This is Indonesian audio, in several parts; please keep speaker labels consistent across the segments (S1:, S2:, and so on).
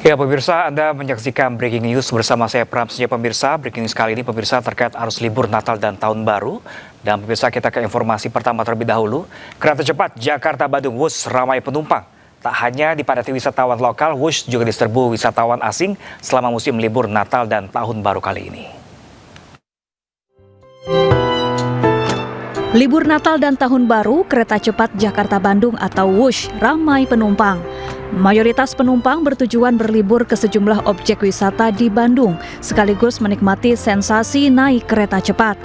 S1: Ya pemirsa, Anda menyaksikan Breaking News bersama saya Pram. Pemirsa, Breaking News kali ini pemirsa terkait arus libur Natal dan Tahun Baru. Dan pemirsa, kita ke informasi pertama terlebih dahulu. Kereta cepat Jakarta-Bandung Wush ramai penumpang. Tak hanya dipadati wisatawan lokal, Wush juga diserbu wisatawan asing selama musim libur Natal dan Tahun Baru kali ini.
S2: Libur Natal dan Tahun Baru, kereta cepat Jakarta-Bandung atau Wush ramai penumpang. Mayoritas penumpang bertujuan berlibur ke sejumlah objek wisata di Bandung, sekaligus menikmati sensasi naik kereta cepat.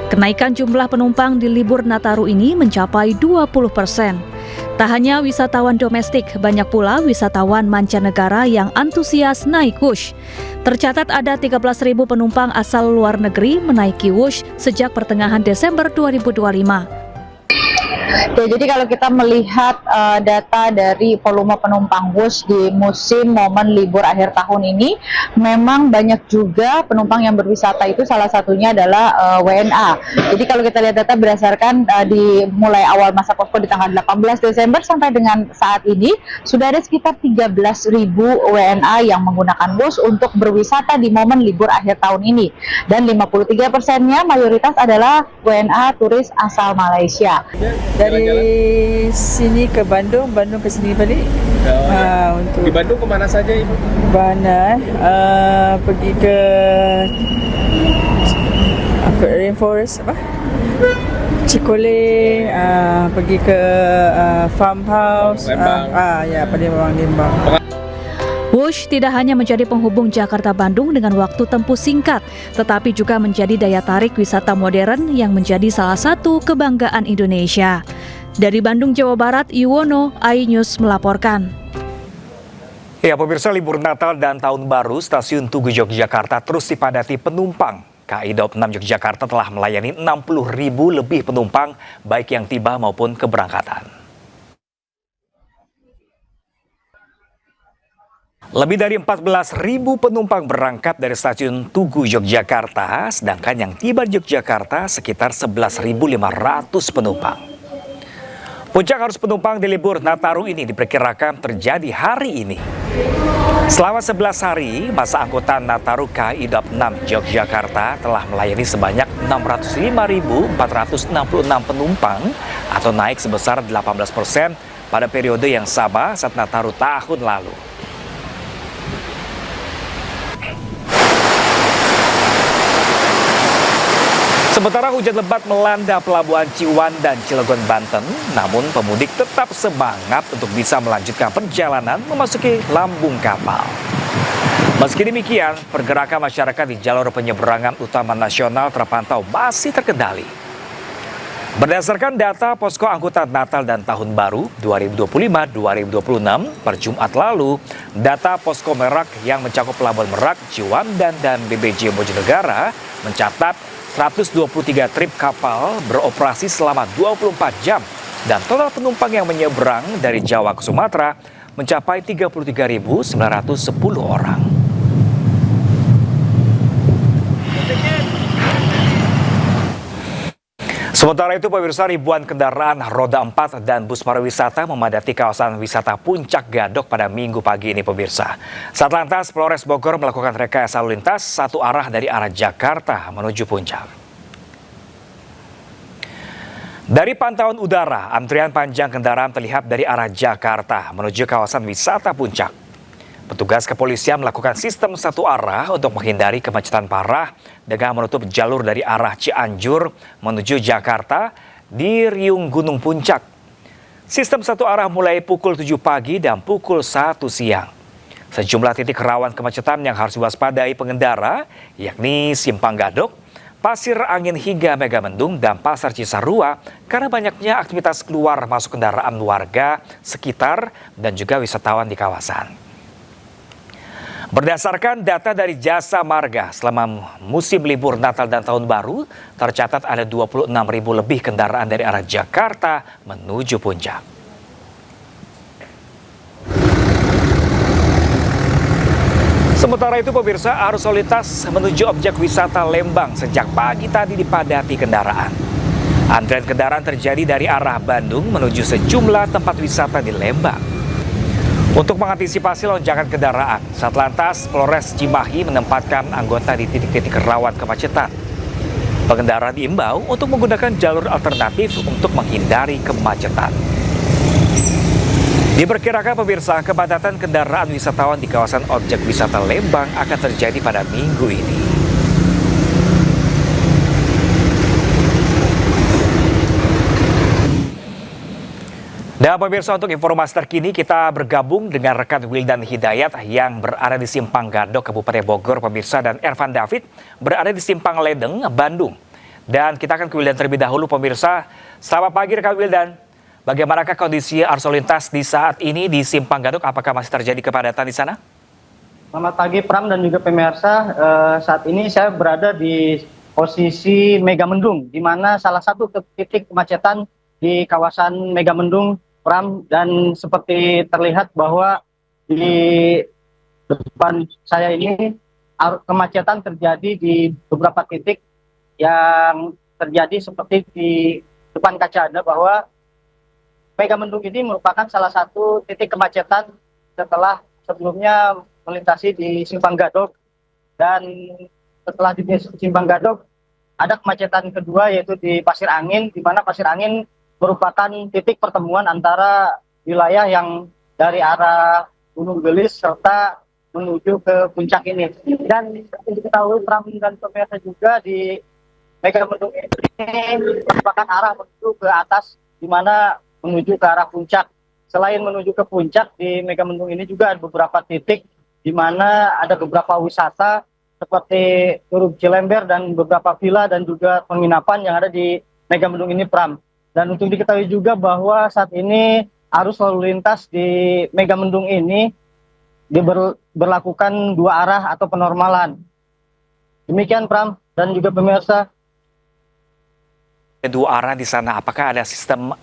S2: Kenaikan jumlah penumpang di libur Nataru ini mencapai 20%. Tak hanya wisatawan domestik, banyak pula wisatawan mancanegara yang antusias naik Wush. Tercatat ada 13.000 penumpang asal luar negeri menaiki Wush sejak pertengahan Desember 2025.
S3: Ya, jadi kalau kita melihat data dari volume penumpang Wush di musim momen libur akhir tahun ini, memang banyak juga penumpang yang berwisata, itu salah satunya adalah WNA. Jadi kalau kita lihat data berdasarkan di mulai awal masa posko di tanggal 18 Desember sampai dengan saat ini, sudah ada sekitar 13.000 WNA yang menggunakan Wush untuk berwisata di momen libur akhir tahun ini. Dan 53%-nya mayoritas adalah WNA turis asal Malaysia.
S4: Dari sini ke Bandung, Bandung ke sini balik.
S5: Untuk di Bandung kemana saja Ibu?
S4: Mana? Pergi ke Rainforest apa? Cikole, pergi ke farmhouse.
S5: Lembang.
S4: Ya, Lembang.
S2: Wush tidak hanya menjadi penghubung Jakarta-Bandung dengan waktu tempuh singkat, tetapi juga menjadi daya tarik wisata modern yang menjadi salah satu kebanggaan Indonesia. Dari Bandung, Jawa Barat, Yuwono, iNews melaporkan.
S1: Ya pemirsa, libur Natal dan Tahun Baru Stasiun Tugu Yogyakarta terus dipadati penumpang. KAI Daup 6 Yogyakarta telah melayani 60.000 lebih penumpang, baik yang tiba maupun keberangkatan. Lebih dari 14.000 penumpang berangkat dari stasiun Tugu Yogyakarta, sedangkan yang tiba di Yogyakarta sekitar 11.500 penumpang. Puncak arus penumpang di libur Nataru ini diperkirakan terjadi hari ini. Selama 11 hari, masa angkutan Nataru KAI Daup 6 Yogyakarta telah melayani sebanyak 605.466 penumpang atau naik sebesar 18% pada periode yang sama saat Nataru tahun lalu. Sementara hujan lebat melanda pelabuhan Ciwandan, Cilegon, Banten, namun pemudik tetap semangat untuk bisa melanjutkan perjalanan memasuki lambung kapal. Meski demikian, pergerakan masyarakat di jalur penyeberangan utama nasional terpantau masih terkendali. Berdasarkan data Posko Angkutan Natal dan Tahun Baru 2025-2026 per Jumat lalu, data Posko Merak yang mencakup Pelabuhan Merak, Ciwandan, dan BBJ Bojonegara mencatat 123 trip kapal beroperasi selama 24 jam dan total penumpang yang menyeberang dari Jawa ke Sumatera mencapai 33.910 orang. Sementara itu pemirsa, ribuan kendaraan roda 4 dan bus pariwisata memadati kawasan wisata Puncak Gadok pada Minggu pagi ini pemirsa. Satlantas Polres Bogor melakukan rekayasa lalu lintas satu arah dari arah Jakarta menuju Puncak. Dari pantauan udara, antrian panjang kendaraan terlihat dari arah Jakarta menuju kawasan wisata Puncak. Petugas kepolisian melakukan sistem satu arah untuk menghindari kemacetan parah dengan menutup jalur dari arah Cianjur menuju Jakarta di Riung Gunung Puncak. Sistem satu arah mulai pukul 7 pagi dan pukul 1 siang. Sejumlah titik rawan kemacetan yang harus diwaspadai pengendara, yakni Simpang Gadok, Pasir Angin hingga Megamendung dan Pasar Cisarua karena banyaknya aktivitas keluar masuk kendaraan warga sekitar dan juga wisatawan di kawasan. Berdasarkan data dari Jasa Marga, selama musim libur Natal dan Tahun Baru, tercatat ada 26.000 lebih kendaraan dari arah Jakarta menuju Puncak. Sementara itu pemirsa, arus lalu lintas menuju objek wisata Lembang sejak pagi tadi dipadati kendaraan. Antrian kendaraan terjadi dari arah Bandung menuju sejumlah tempat wisata di Lembang. Untuk mengantisipasi lonjakan kendaraan, Satlantas Polres Cimahi menempatkan anggota di titik-titik rawan kemacetan. Pengendara diimbau untuk menggunakan jalur alternatif untuk menghindari kemacetan. Diperkirakan pemirsa, kepadatan kendaraan wisatawan di kawasan objek wisata Lembang akan terjadi pada minggu ini. Dan pemirsa, untuk informasi terkini kita bergabung dengan rekan Wildan Hidayat yang berada di Simpang Gadok, Kabupaten Bogor, pemirsa, dan Ervan David berada di Simpang Ledeng, Bandung. Dan kita akan ke Wildan terlebih dahulu, pemirsa. Selamat pagi rekan Wildan. Bagaimanakah kondisi arus lalu lintas di saat ini di Simpang Gadok? Apakah masih terjadi kepadatan di sana?
S6: Selamat pagi Pram dan juga pemirsa. Saat ini saya berada di posisi Megamendung, di mana salah satu titik kemacetan di kawasan Megamendung, Pram, dan seperti terlihat bahwa di depan saya ini kemacetan terjadi di beberapa titik yang terjadi seperti di depan kaca Anda, bahwa Megamendung ini merupakan salah satu titik kemacetan setelah sebelumnya melintasi di Simpang Gadok, dan setelah di Simpang Gadok ada kemacetan kedua yaitu di Pasir Angin, di mana Pasir Angin merupakan titik pertemuan antara wilayah yang dari arah Gunung Gelis serta menuju ke puncak ini. Dan diketahui Pram dan pemirsa juga di Megamendung ini merupakan arah menuju ke atas, di mana menuju ke arah puncak. Selain menuju ke puncak, di Megamendung ini juga ada beberapa titik di mana ada beberapa wisata seperti Curug Cilember dan beberapa villa dan juga penginapan yang ada di Megamendung ini, Pram. Dan untuk diketahui juga bahwa saat ini arus lalu lintas di Megamendung ini diberlakukan dua arah atau penormalan. Demikian Pram dan juga pemirsa.
S1: Dua arah di sana, apakah ada sistem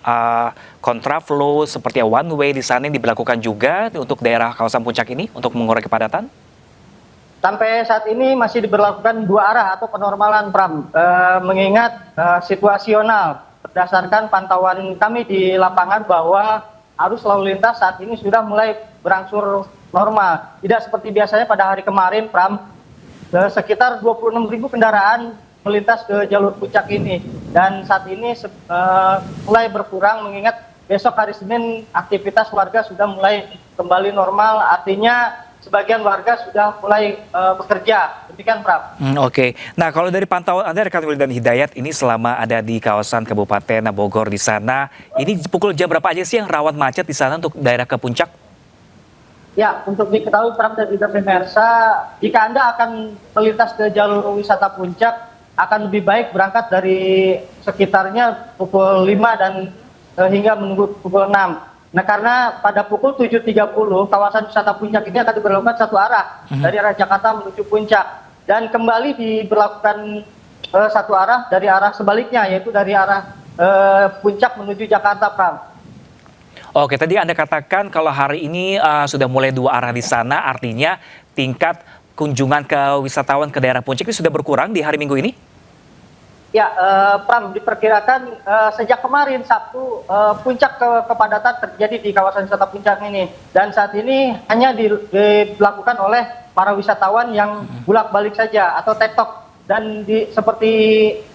S1: kontraflow seperti one way di sana yang diberlakukan juga untuk daerah kawasan puncak ini untuk mengurai kepadatan?
S6: Sampai saat ini masih diberlakukan dua arah atau penormalan, Pram. Mengingat situasional, berdasarkan pantauan kami di lapangan bahwa arus lalu lintas saat ini sudah mulai berangsur normal. Tidak seperti biasanya pada hari kemarin, Pram, sekitar 26.000 kendaraan melintas ke jalur puncak ini. Dan saat ini mulai berkurang mengingat besok hari Senin aktivitas warga sudah mulai kembali normal, artinya sebagian warga sudah mulai bekerja. Demikian, Pram.
S1: Oke. Nah, kalau dari pantauan Anda rekan Wildan Hidayat ini selama ada di kawasan Kabupaten Bogor di sana, ini pukul jam berapa aja sih yang rawan macet di sana untuk daerah ke puncak?
S6: Ya, untuk diketahui Pram dan juga pemirsa, jika Anda akan melintas ke jalur wisata puncak, akan lebih baik berangkat dari sekitarnya pukul 5 dan hingga menunggu pukul 6. Nah, karena pada pukul 7.30 kawasan wisata puncak ini akan diberlakukan satu arah dari arah Jakarta menuju puncak, dan kembali diberlakukan satu arah dari arah sebaliknya, yaitu dari arah puncak menuju Jakarta, Pram.
S1: Oke, tadi Anda katakan kalau hari ini sudah mulai dua arah di sana, artinya tingkat kunjungan ke wisatawan ke daerah puncak ini sudah berkurang di hari Minggu ini?
S6: Ya, Pram, diperkirakan sejak kemarin Sabtu puncak kepadatan terjadi di kawasan wisata puncak ini, dan saat ini hanya dilakukan oleh para wisatawan yang bolak-balik saja atau tektok, dan seperti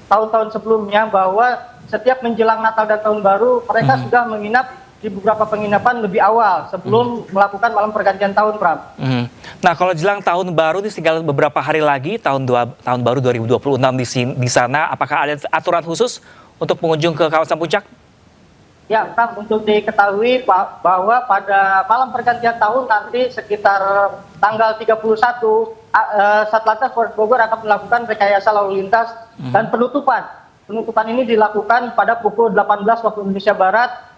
S6: tahun-tahun sebelumnya bahwa setiap menjelang Natal dan Tahun Baru mereka sudah menginap di beberapa penginapan lebih awal sebelum melakukan malam pergantian tahun, Pram.
S1: Nah, kalau jelang tahun baru ini tinggal beberapa hari lagi tahun baru 2026 di sana, apakah ada aturan khusus untuk pengunjung ke kawasan puncak?
S6: Ya, Pram, untuk diketahui bahwa pada malam pergantian tahun nanti sekitar tanggal 31 Satlantas Polres Bogor akan melakukan rekayasa lalu lintas dan penutupan. Penutupan ini dilakukan pada pukul 18 waktu Indonesia Barat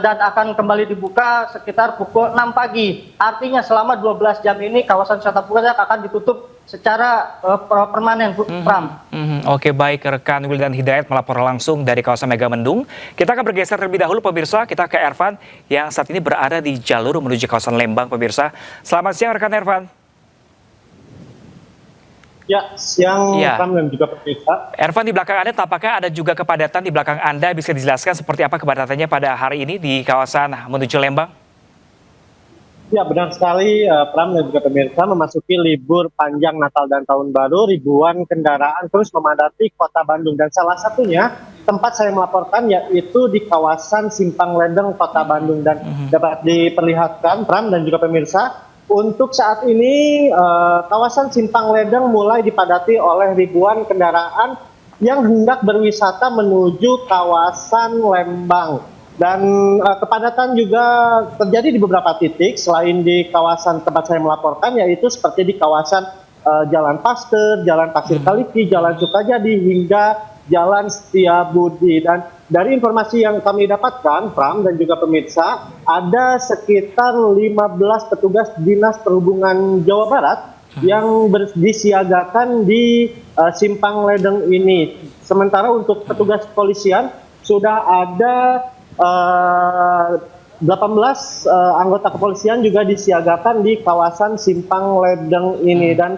S6: dan akan kembali dibuka sekitar pukul 6 pagi. Artinya selama 12 jam ini kawasan wisata puncak akan ditutup secara permanen, Pram.
S1: Oke, baik, rekan Wildan Hidayat melapor langsung dari kawasan Megamendung. Kita akan bergeser terlebih dahulu, pemirsa. Kita ke Ervan yang saat ini berada di jalur menuju kawasan Lembang, pemirsa. Selamat siang, rekan Ervan.
S7: Ya, siang Pram dan juga pemirsa.
S1: Ervan, di belakang Anda tampaknya ada juga kepadatan di belakang Anda. Bisa dijelaskan seperti apa kepadatannya pada hari ini di kawasan menuju Lembang?
S7: Ya, benar sekali, Pram dan juga pemirsa, memasuki libur panjang Natal dan Tahun Baru, ribuan kendaraan terus memadati kota Bandung. Dan salah satunya tempat saya melaporkan yaitu di kawasan Simpang Ledeng, kota Bandung. Dan dapat diperlihatkan, Pram dan juga pemirsa, untuk saat ini kawasan Simpang Ledeng mulai dipadati oleh ribuan kendaraan yang hendak berwisata menuju kawasan Lembang. Dan kepadatan juga terjadi di beberapa titik selain di kawasan tempat saya melaporkan, yaitu seperti di kawasan Jalan Pasteur, Jalan Pasir Kaliki, Jalan Sukajadi, hingga Jalan Setiabudi. Dan dari informasi yang kami dapatkan, Pram dan juga pemirsa, ada sekitar 15 petugas Dinas Perhubungan Jawa Barat yang disiagakan di Simpang Ledeng ini. Sementara untuk petugas kepolisian sudah ada 18 anggota kepolisian juga disiagakan di kawasan Simpang Ledeng ini. Dan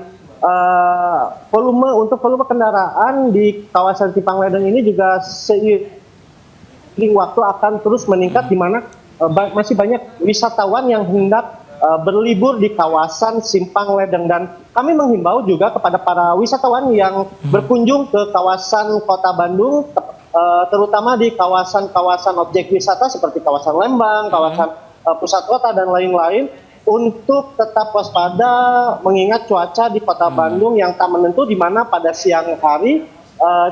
S7: volume kendaraan di kawasan Simpang Ledeng ini juga seiring waktu akan terus meningkat, di mana masih banyak wisatawan yang hendak berlibur di kawasan Simpang Ledeng. Dan kami menghimbau juga kepada para wisatawan yang berkunjung ke kawasan Kota Bandung, terutama di kawasan-kawasan objek wisata seperti kawasan Lembang, kawasan pusat kota, dan lain-lain, untuk tetap waspada mengingat cuaca di Kota Bandung yang tak menentu, di mana pada siang hari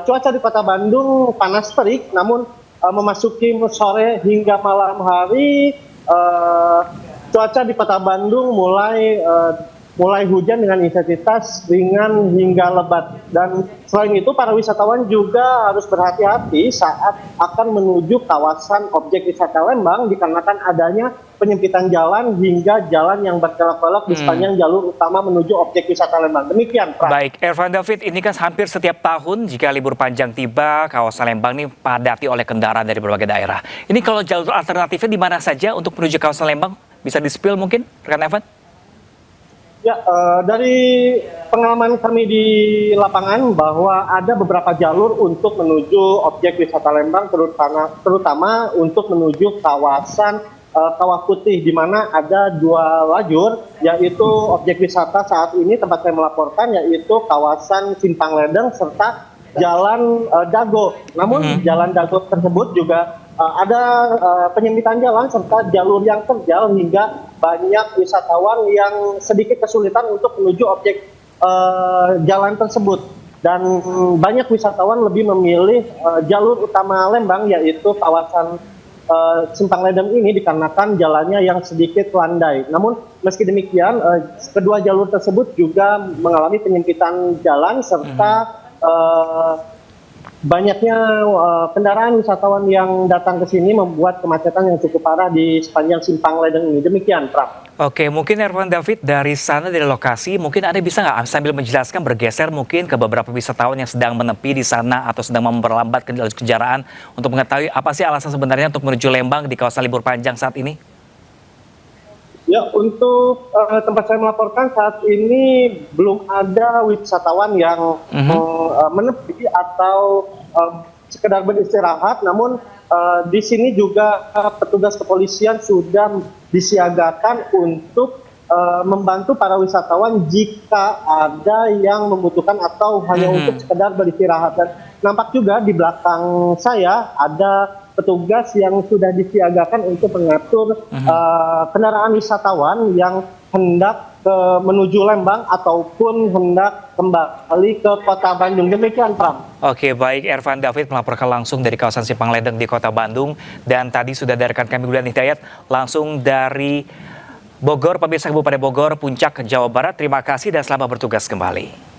S7: cuaca di Kota Bandung panas terik, namun memasuki sore hingga malam hari cuaca di Kota Bandung mulai hujan dengan intensitas ringan hingga lebat. Dan selain itu, para wisatawan juga harus berhati-hati saat akan menuju kawasan objek wisata Lembang, dikarenakan adanya penyempitan jalan hingga jalan yang berkelok-kelok di sepanjang jalur utama menuju objek wisata Lembang. Demikian, Pram.
S1: Baik, Ervan David, ini kan hampir setiap tahun jika libur panjang tiba, kawasan Lembang ini padati oleh kendaraan dari berbagai daerah. Ini kalau jalur alternatifnya di mana saja untuk menuju kawasan Lembang? Bisa di-spill mungkin, rekan Evan?
S7: Ya, dari pengalaman kami di lapangan bahwa ada beberapa jalur untuk menuju objek wisata Lembang, terutama untuk menuju kawasan Kawah Putih, di mana ada 2 lajur, yaitu objek wisata saat ini tempat saya melaporkan yaitu kawasan Simpang Ledeng serta Jalan Dago. Namun Jalan Dago tersebut juga ada penyempitan jalan serta jalur yang terjal, hingga banyak wisatawan yang sedikit kesulitan untuk menuju objek jalan tersebut. Dan banyak wisatawan lebih memilih jalur utama Lembang, yaitu kawasan Simpang Ledeng ini, dikarenakan jalannya yang sedikit landai. Namun meski demikian, kedua jalur tersebut juga mengalami penyempitan jalan serta banyaknya kendaraan wisatawan yang datang ke sini membuat kemacetan yang cukup parah di sepanjang Simpang Ledeng ini. Demikian, Pram.
S1: Oke, mungkin Ervan David dari sana, dari lokasi, mungkin Anda bisa nggak sambil menjelaskan, bergeser mungkin ke beberapa wisatawan yang sedang menepi di sana atau sedang memperlambat kendaraan untuk mengetahui apa sih alasan sebenarnya untuk menuju Lembang di kawasan libur panjang saat ini?
S7: Ya, untuk tempat saya melaporkan saat ini belum ada wisatawan yang menepi atau sekedar beristirahat. Namun di sini juga petugas kepolisian sudah disiagakan untuk membantu para wisatawan jika ada yang membutuhkan atau hanya untuk sekedar beristirahat. Dan nampak juga di belakang saya ada petugas yang sudah disiagakan untuk mengatur kendaraan wisatawan yang hendak menuju Lembang ataupun hendak kembali ke Kota Bandung. Demikian, Pram.
S1: Oke, baik, Ervan David melaporkan langsung dari kawasan Simpang Ledeng di Kota Bandung. Dan tadi sudah ada rekan kami Gulian Hidayat langsung dari Bogor, pemirsa Kabupaten Bogor, Puncak, Jawa Barat. Terima kasih dan selamat bertugas kembali.